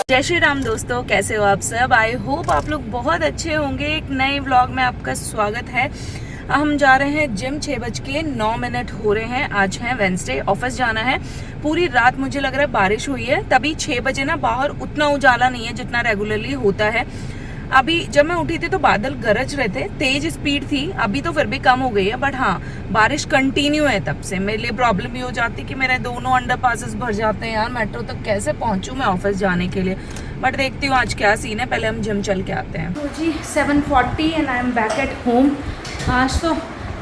जय श्री राम दोस्तों, कैसे हो आप सब। आई होप आप लोग बहुत अच्छे होंगे। एक नए व्लॉग में आपका स्वागत है। हम जा रहे हैं जिम। 6:09 हो रहे हैं। आज है वेंसडे, ऑफिस जाना है। पूरी रात मुझे लग रहा है बारिश हुई है, तभी 6 बजे ना बाहर उतना उजाला नहीं है जितना रेगुलरली होता है। अभी जब मैं उठी थी तो बादल गरज रहे थे, तेज स्पीड थी। अभी तो फिर भी कम हो गई है, बट हाँ बारिश कंटिन्यू है। तब से मेरे लिए प्रॉब्लम ये हो जाती कि मेरे दोनों अंडर पासेस भर जाते हैं। यार मेट्रो तक कैसे पहुंचूं मैं ऑफिस जाने के लिए। बट देखती हूँ आज क्या सीन है। पहले हम जिम चल के आते हैं। तो जी 7:40 and I am back at home. आज तो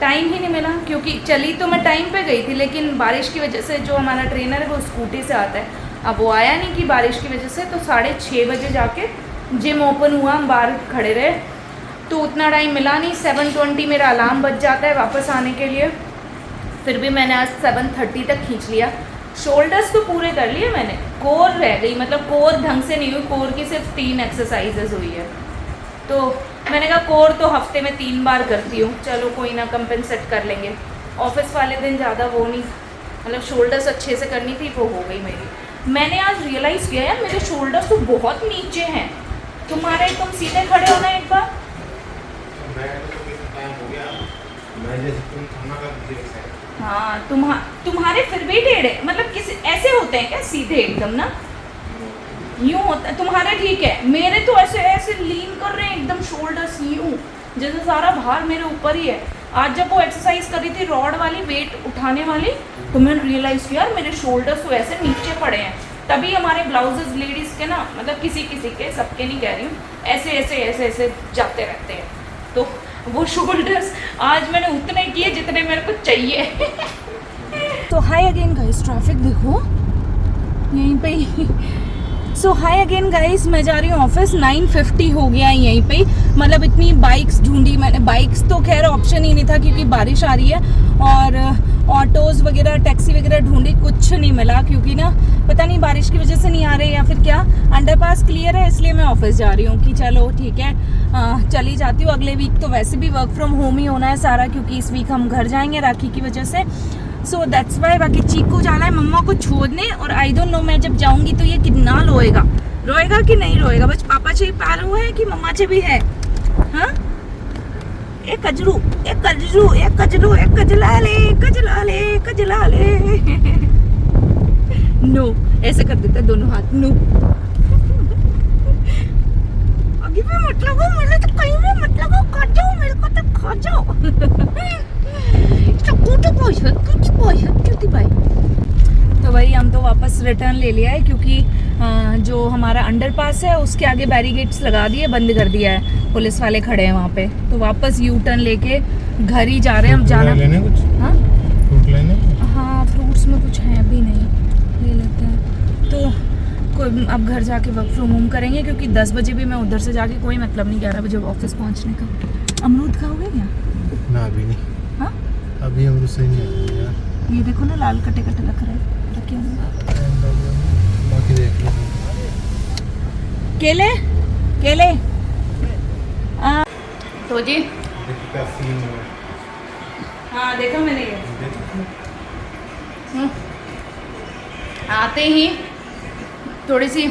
टाइम ही नहीं मिला, क्योंकि चली तो मैं टाइम पे गई थी, लेकिन बारिश की वजह से जो हमारा ट्रेनर है वो स्कूटी से आता है, अब वो आया नहीं कि बारिश की वजह से। तो 6:30 बजे जाके जिम ओपन हुआ, हम बाहर खड़े रहे तो उतना टाइम मिला नहीं। 7:20 मेरा अलार्म बज जाता है वापस आने के लिए। फिर भी मैंने आज 7:30 तक खींच लिया। शोल्डर्स तो पूरे कर लिए मैंने, कोर रह गई, मतलब कोर ढंग से नहीं हुई। कोर की सिर्फ 3 एक्सरसाइजेज हुई है। तो मैंने कहा कोर तो हफ्ते में 3 बार करती हूँ, चलो कोई ना, कंपेंसेट कर लेंगे। ऑफिस वाले दिन ज़्यादा वो नहीं, मतलब शोल्डर्स अच्छे से करनी थी, वो हो गई मेरी। मैंने आज रियलाइज़ किया यार मेरे शोल्डर्स तो बहुत नीचे हैं। तुम्हारे, तुम सीधे खड़े हो ना एक बार। हाँ तुम्हारे फिर भी टेढ़े, मतलब किसी ऐसे होते हैं क्या सीधे एकदम ना, यूं होता है। तुम्हारे ठीक है, मेरे तो ऐसे ऐसे लीन कर रहे हैं एकदम शोल्डर्स यूं, जैसे सारा भार मेरे ऊपर ही है। आज जब वो एक्सरसाइज कर रही थी रॉड वाली, वेट उठाने वाली, तो मैंने रियलाइज किया मेरे शोल्डर्स तो ऐसे नीचे पड़े हैं। तभी हमारे ब्लाउजेस लेडीज़ के ना, मतलब किसी किसी के, सबके नहीं कह रही हूँ, ऐसे ऐसे ऐसे ऐसे जाते रहते हैं। तो वो शोल्डर्स आज मैंने उतने किए जितने मेरे को चाहिए। तो हाय अगेन गाइस, ट्रैफिक देखो यहीं पे ही। सो हाय अगेन गाइस, मैं जा रही हूँ ऑफिस। 9:50 हो गया है यहीं पे। मतलब इतनी बाइक्स ढूंढी मैंने, बाइक्स तो खैर ऑप्शन ही नहीं था क्योंकि बारिश आ रही है, और ऑटोज़ वगैरह टैक्सी वगैरह ढूंढी, कुछ नहीं मिला। क्योंकि ना पता नहीं बारिश की वजह से नहीं आ रहे या फिर क्या। अंडरपास क्लियर है, इसलिए मैं ऑफिस जा रही हूँ कि चलो ठीक है चली जाती हूँ। अगले वीक तो वैसे भी वर्क फ्रॉम होम ही होना है सारा, क्योंकि इस वीक हम घर जाएंगे राखी की वजह से। So that's why. बाकी चीकू जाना है मम्मा को छोड़ने, और आई डोंट नो मैं जब जाऊंगी तो ये कितना रोएगा कि नहीं रोएगा। बस पापा से ही पारू है कि मम्मा से भी है। हाँ एक कजरू एक कजरू एक कजरू एक कजला ले कजला ले कजला ले। नो ऐसे कर देता है दोनों हाथ, नो। आगे भी मत लगो, मैंने तो कहीं भी मत लगो, खा जाओ मेरे को, तो खा जाओ। तो भाई हम तो वापस रिटर्न ले लिया है, क्योंकि जो हमारा अंडरपास है उसके आगे बैरिकेड्स लगा दिए, बंद कर दिया है, पुलिस वाले खड़े हैं वहाँ पे। तो वापस यू टर्न लेके घर ही जा रहे हैं हम। जाना लेने कुछ? हाँ फ्रूट लेने? हाँ फ्रूट्स में कुछ है भी नहीं, ले लेते हैं। तो कोई अब घर जाके वर्क फ्रॉम होम करेंगे, क्योंकि 10 बजे भी मैं उधर से जाके कोई मतलब नहीं, 11 बजे ऑफिस पहुँचने का। अमरूद खाओगे क्या? ना अभी नहीं। हाँ अभी अमरूद सही नहीं है यार। ये देखो ना, लाल कटे कटे लग रहे हैं। बाकी देख लो। केले केले तो जी हाँ देखा मैंने ये। आते ही थोड़ी सी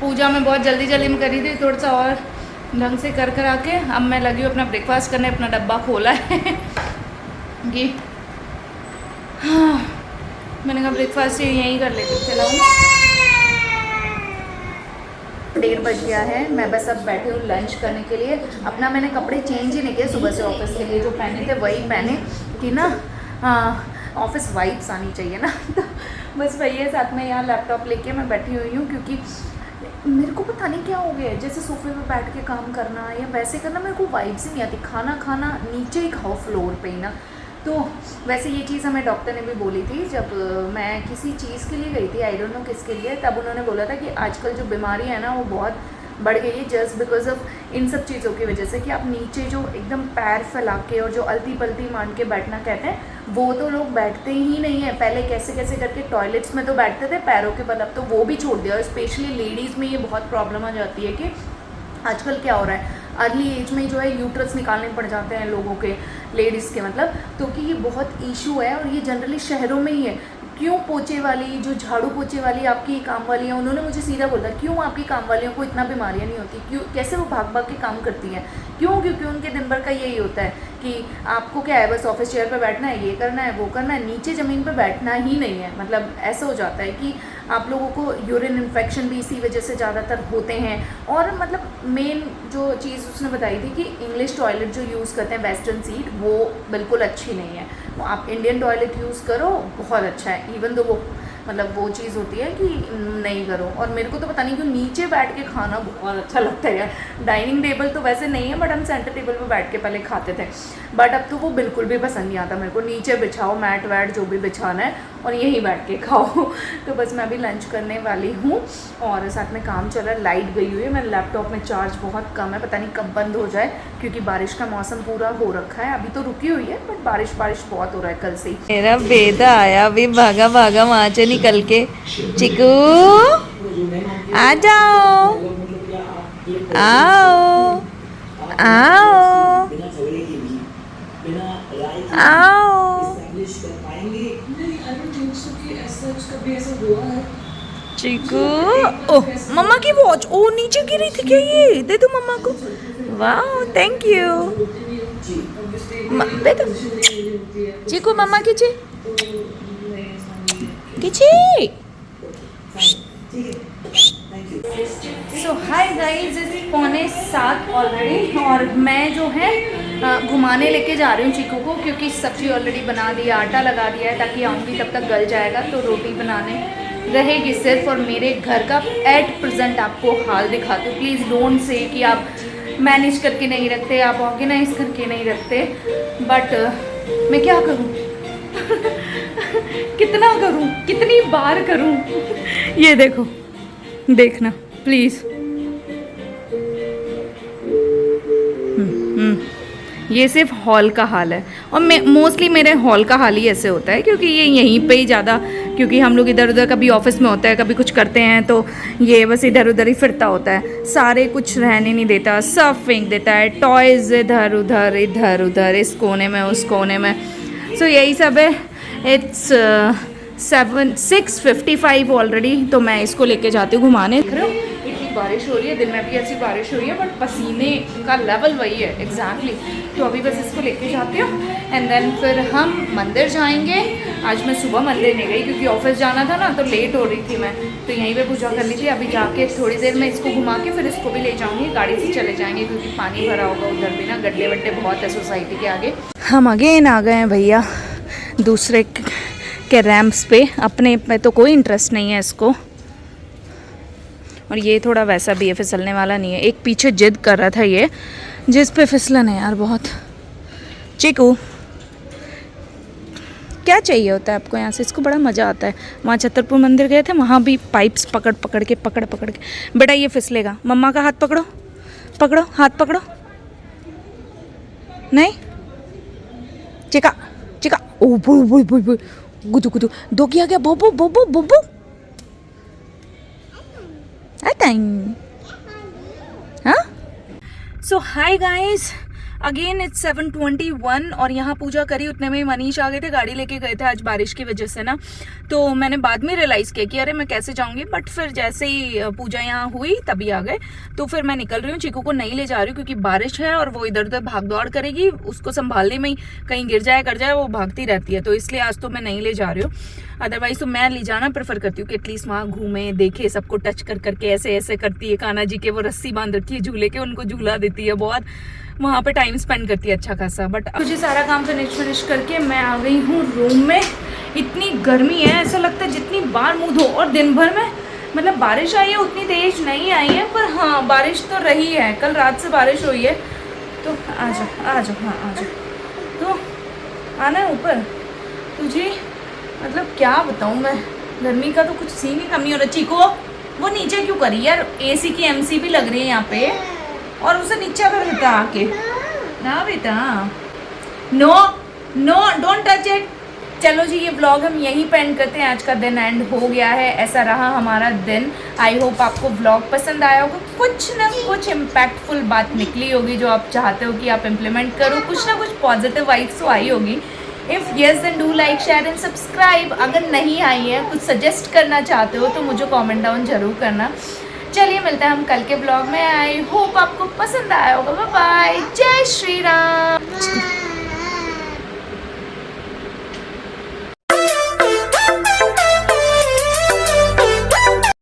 पूजा में बहुत जल्दी जल्दी में करी थी, थोड़ा सा और ढंग से कर आके अब मैं लगी हूँ अपना ब्रेकफास्ट करने। अपना डब्बा खोला है कि हाँ मैंने कहा ब्रेकफास्ट यहीं कर लेती हूँ, चलाओ ना। 1:30 बज गया है, मैं बस अब बैठी हूँ लंच करने के लिए। अपना मैंने कपड़े चेंज ही नहीं किए सुबह से, ऑफिस के लिए जो पहने थे वही पहने कि ना ऑफिस वाइब्स आनी चाहिए ना। तो बस वही है। साथ में यहाँ लैपटॉप लेके मैं बैठी हुई हूँ, क्योंकि मेरे को पता नहीं क्या हो गया है, जैसे सोफे पे बैठ के काम करना या वैसे करना मेरे को वाइब्स ही नहीं आती। खाना नीचे ही खाओ, फ्लोर पे ही ना। तो वैसे ये चीज़ हमें डॉक्टर ने भी बोली थी जब मैं किसी चीज़ के लिए गई थी, आई डोंट नो किसके लिए। तब उन्होंने बोला था कि आजकल जो बीमारी है ना वो बहुत बढ़ गई है, जस्ट बिकॉज ऑफ इन सब चीज़ों की वजह से। कि आप नीचे जो एकदम पैर फैला के और जो अलती पलती मान के बैठना कहते हैं, वो तो लोग बैठते ही नहीं है। पहले कैसे कैसे करके टॉयलेट्स में तो बैठते थे पैरों के बल, अब तो वो भी छोड़ दिया। और स्पेशली लेडीज़ में ये बहुत प्रॉब्लम आ जाती है कि आजकल क्या हो रहा है, अर्ली एज में जो है यूट्रस निकालने पड़ जाते हैं लोगों के, लेडीज़ के मतलब। तो कि ये बहुत इशू है, और ये जनरली शहरों में ही है। क्यों पोछे वाली, जो झाड़ू पोछे वाली आपकी काम वाली हैं, उन्होंने मुझे सीधा बोला क्यों आपकी काम वालियों को इतना बीमारियां नहीं होती, क्यों, कैसे वो भाग भाग के काम करती हैं, क्यों, क्योंकि उनके दिन भर का यही होता है कि आपको क्या है, बस ऑफिस चेयर पे बैठना है, ये करना है, वो करना है, नीचे ज़मीन पे बैठना ही नहीं है। मतलब ऐसा हो जाता है कि आप लोगों को यूरिन इन्फेक्शन भी इसी वजह से ज़्यादातर होते हैं। और मतलब मेन जो चीज़ उसने बताई थी कि इंग्लिश टॉयलेट जो यूज़ करते हैं वेस्टर्न सीट, वो बिल्कुल अच्छी नहीं है। वो आप इंडियन टॉयलेट यूज़ करो, बहुत अच्छा है। इवन तो वो मतलब वो चीज़ होती है कि नहीं करो। और मेरे को तो पता नहीं क्यों नीचे बैठ के खाना बहुत अच्छा लगता है यार। डाइनिंग टेबल तो वैसे नहीं है, बट हम सेंटर टेबल पे बैठ के पहले खाते थे, बट अब तो वो बिल्कुल भी पसंद नहीं आता मेरे को। नीचे बिछाओ मैट वैट जो भी बिछाना है और यहीं बैठ के खाओ। तो बस मैं अभी लंच करने वाली हूँ और साथ में काम चल रहा है। लाइट गई हुई है, मेरे लैपटॉप में चार्ज बहुत कम है, पता नहीं कब बंद हो जाए, क्योंकि बारिश का मौसम पूरा हो रखा है। अभी तो रुकी हुई है, बट बारिश बहुत हो रहा है कल से। मेरा बेटा आया अभी भागा भागा वहाँ से निकल के। चिकू आ जाओ, आओ आओ आओ। चिकू, ओह मम्मा की वॉच, ओ नीचे गिरी थी क्या, ये दे दो मम्मा को। वाह थैंक यू बेटा। चिकू मम्मा किचे किचे। सो हाय गाइस, इस 6:45 ऑलरेडी और मैं जो है घुमाने लेके जा रही हूँ चीकू को, क्योंकि सब्जी ऑलरेडी बना दी है, आटा लगा दिया है, ताकि आऊँगी तब तक गल जाएगा। तो रोटी बनाने रहेगी सिर्फ। और मेरे घर का एट प्रेजेंट आपको हाल दिखाती हूँ। प्लीज़ डोंट से कि आप मैनेज करके नहीं रखते, आप ऑर्गेनाइज करके नहीं रखते, बट मैं क्या करूँ कितना करूँ, कितनी बार करूँ। ये देखो, देखना प्लीज़। ये सिर्फ हॉल का हाल है, और मैं मोस्टली मेरे हॉल का हाल ही ऐसे होता है, क्योंकि ये यहीं पे ही ज़्यादा, क्योंकि हम लोग इधर उधर कभी ऑफिस में होता है, कभी कुछ करते हैं, तो ये बस इधर उधर ही फिरता होता है। सारे कुछ रहने नहीं देता, सब फेंक देता है, टॉयज़ इधर उधर इधर उधर, इस कोने में उस कोने में। सो यही सब है। It's 6:55 already. तो मैं इसको लेके जाती हूँ घुमाने। इतनी बारिश हो रही है, दिन में भी ऐसी बारिश हो रही है, बट पसीने का लेवल वही है एग्जैक्टली। तो अभी बस इसको लेके जाती हूँ एंड देन फिर हम मंदिर जाएंगे। आज मैं सुबह मंदिर नहीं गई क्योंकि ऑफिस जाना था ना, तो लेट हो रही थी मैं, तो यहीं पे पूजा कर ली थी। अभी जाके थोड़ी देर में इसको घुमा के फिर इसको भी ले जाऊँगी, गाड़ी से चले जाएंगे, क्योंकि पानी भरा होगा उधर भी ना, गड्ढे वड्ढे बहुत है सोसाइटी के आगे। हम अगेन आ गए हैं भैया दूसरे के रैम्प्स पे। अपने में तो कोई इंटरेस्ट नहीं है इसको, और ये थोड़ा वैसा भी है, फिसलने वाला नहीं है। एक पीछे जिद कर रहा था ये, जिस पे फिसलन है यार बहुत। चिकू क्या चाहिए होता है आपको यहाँ से? इसको बड़ा मज़ा आता है। वहाँ छतरपुर मंदिर गए थे, वहाँ भी पाइप्स पकड़ पकड़ के बेटा ये फिसलेगा। मम्मा का हाथ पकड़ो, पकड़ो हाथ पकड़ो। नहीं चिका चिका, ओ बो बो बो बो, गुदू गुदू, दो किया गया, बोबो बोबो बोबो। हाँ, सो हाय गाइस, अगेन इट्स 7:21 और यहाँ पूजा करी, उतने में ही मनीष आ गए थे, गाड़ी लेके गए थे आज बारिश की वजह से ना। तो मैंने बाद में रियलाइज़ किया कि अरे मैं कैसे जाऊँगी, बट फिर जैसे ही पूजा यहाँ हुई तभी आ गए। तो फिर मैं निकल रही हूँ, चीकू को नहीं ले जा रही हूँ क्योंकि बारिश है और वो इधर उधर भाग दौड़ करेगी, उसको संभालने में ही कहीं गिर जाए कर जाए, वो भागती रहती है। तो इसलिए आज तो मैं नहीं ले जा रही हूँ। अदरवाइज तो मैं ले जाना प्रेफर करती हूँ कि एटलीस्ट वहाँ घूमे, देखे, सबको टच कर करके ऐसे ऐसे करती है। कान्हा जी के वो रस्सी बांध रखी है झूले के, उनको झूला देती है, बहुत वहाँ पे टाइम स्पेंड करती है अच्छा खासा। बट मुझे सारा काम फिनिश करके मैं आ गई हूँ रूम में। इतनी गर्मी है, ऐसा लगता है जितनी बार मुँह धो। और दिन भर में मतलब बारिश आई है, उतनी तेज नहीं आई है, पर हाँ बारिश तो रही है। कल रात से बारिश हुई है। तो आ जाओ हाँ आ जाओ। तो आना है ऊपर तुझे, मतलब क्या बताऊँ मैं, गर्मी का तो कुछ सीन ही कमी हो रहा। चीको वो नीचे क्यों करी यार, एसी की एमसी भी लग रही है यहाँ पे, और उसे नीचे कर देता आके ना बेटा। No no don't touch it. चलो जी, ये व्लॉग हम यहीं पे एंड करते हैं। आज का दिन एंड हो गया है, ऐसा रहा हमारा दिन। आई होप आपको व्लॉग पसंद आया होगा, कुछ ना कुछ इम्पैक्टफुल बात निकली होगी जो आप चाहते हो कि आप इम्प्लीमेंट करो, कुछ ना कुछ पॉजिटिव वाइब्स तो आई होगी। If yes then do like share and subscribe. अगर नहीं आई है, कुछ सजेस्ट करना चाहते हो तो मुझे कमेंट डाउन जरूर करना। चलिए मिलते हैं हम कल के ब्लॉग में। आई होप आपको पसंद आया होगा। बाय बाय, जय श्री राम।